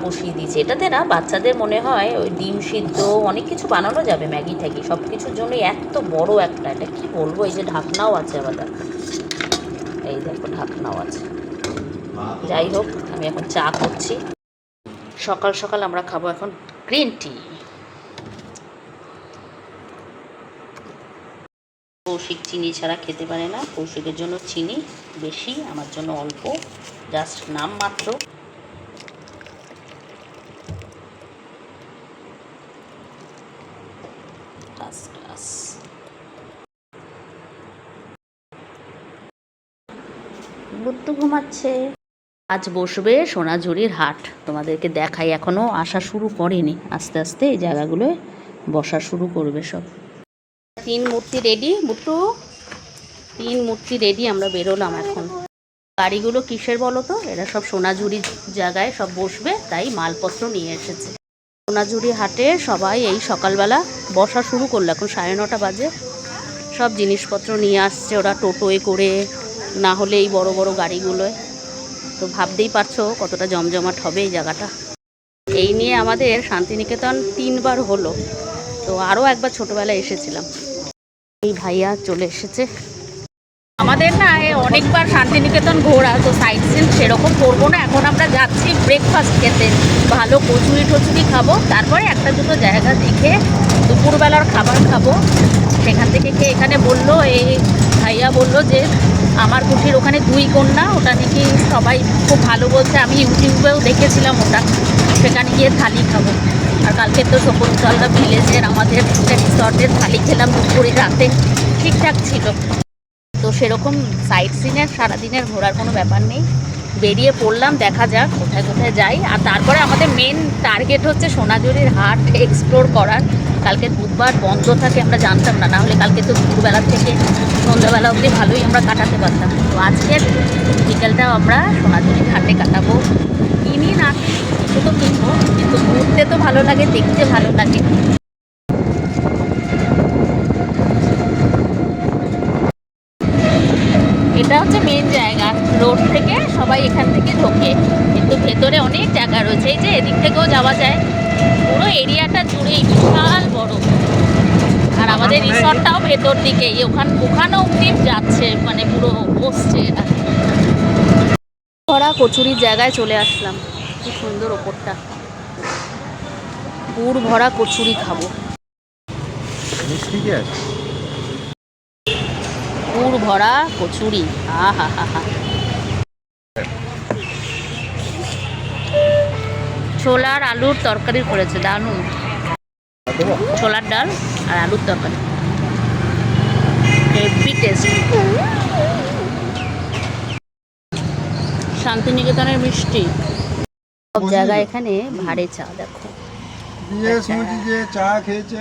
বসিয়ে দিয়েছি। এটাতে না বাচ্চাদের মনে হয় ওই ডিম সিদ্ধ অনেক কিছু বানানো যাবে, ম্যাগি ট্যাগি সব কিছুর জন্য। এত বড় একটা, এটা কি বলবো, এই যে ঢাকনাও আছে আবার, এই দেখো ঢাকনাও আছে। যাই হোক, আমি এখন চা করছি। সকাল সকাল আমরা খাবো এখন গ্রিন টি। কৌশিক চিনি ছাড়া খেতে পারে না। কৌশিকের জন্য চিনি বেশি, আমার জন্য অল্প, জাস্ট নাম মাত্র। বুদ্ধু ঘুমাচ্ছে। আজ বসবে সোনাঝুরির হাট, তোমাদেরকে দেখাই। এখনও আসা শুরু করেনি, আস্তে আস্তে এই জায়গাগুলোয় বসা শুরু করবে সব। 3 মূর্তি রেডি বুট্টু, 3 মূর্তি রেডি। আমরা বেরোলাম এখন। গাড়িগুলো কিসের বলো তো? এরা সব সোনাঝুরির জায়গায় সব বসবে, তাই মালপত্র নিয়ে এসেছে। সোনাঝুরি হাটে সবাই এই সকালবেলা বসা শুরু করলো, এখন 9:30 বাজে। সব জিনিসপত্র নিয়ে আসছে ওরা টোটোয় করে, না হলে এই বড় বড় গাড়িগুলোয়। তো ভাবতেই পারছো কতটা জমজমাট হবে এই জায়গাটা। এই নিয়ে আমাদের শান্তিনিকেতন 3 বার হলো, তো আরও একবার ছোটোবেলায় এসেছিলাম। এই ভাইয়া চলে এসেছে। আমাদের না অনেকবার শান্তিনিকেতন ঘোরা, তো সাইট সিন সেরকম করবো না। এখন আমরা যাচ্ছি ব্রেকফাস্ট খেতে, ভালো কচুরি টচুরি খাবো, তারপরে একটা দুটো জায়গা দেখে দুপুরবেলার খাবার খাবো। সেখান থেকে খেয়ে এখানে বললো, এই ভাইয়া বললো যে আমার কুঠির ওখানে 2 কন্যা, ওটা নাকি সবাই খুব ভালো বলছে। আমি ইউটিউবেও দেখেছিলাম ওটা, সেখানে গিয়ে থালি খাবো। আর কালকে তো শকুন্তলা ভিলেজের আমাদের রিসর্টের থালি খেলাম দুপুরে, রাতে ঠিকঠাক ছিল। তো সেরকম সাইট সিনের সারাদিনের ঘোরার কোনো ব্যাপার নেই, বেরিয়ে পড়লাম, দেখা যাক কোথায় কোথায় যাই। আর তারপরে আমাদের মেন টার্গেট হচ্ছে সোনাঝুরির হাট এক্সপ্লোর করার। কালকে বুধবার বন্ধ থাকে, আমরা জানতাম না, নাহলে কালকে তো দুপুরবেলা থেকে সন্ধ্যাবেলা অবধি ভালোই আমরা কাটাতে পারতাম। তো আজকের বিকেলটাও আমরা সোনাঝুরির হাটে কাটাবো। কিনি না কিছু তো কিনবো, কিন্তু ঘুরতে তো ভালো লাগে, দেখতে ভালো লাগে। এটা হচ্ছে মেন জায়গা, রোড থেকে সবাই এখান থেকে ঢোকে, কিন্তু ভেতরে অনেক জায়গা রয়েছে। এই যে এদিক থেকেও যাওয়া যায়, পুরো এরিয়াটা জুড়েই বিশাল বড়। আর আমাদের রিসর্টটাও ভেতর দিকে, ওখানেও অব্দি যাচ্ছে, মানে পুরো বসছে। ভরা কচুরির জায়গায় চলে আসলাম, কি সুন্দর ওপরটা, পুর ভরা কচুরি খাবো। পুর ভরা কচুরি, আহা হা হা। ছোলার আলুর তরকারি করেছে, দারুণ। ছোলার ডাল আর আলুর তরকারি, হেভি টেস্ট। শান্তিনিকেতনের মিষ্টি সব জায়গায় এখানে ভাড়ে চা। দেখো চা খেয়েছে,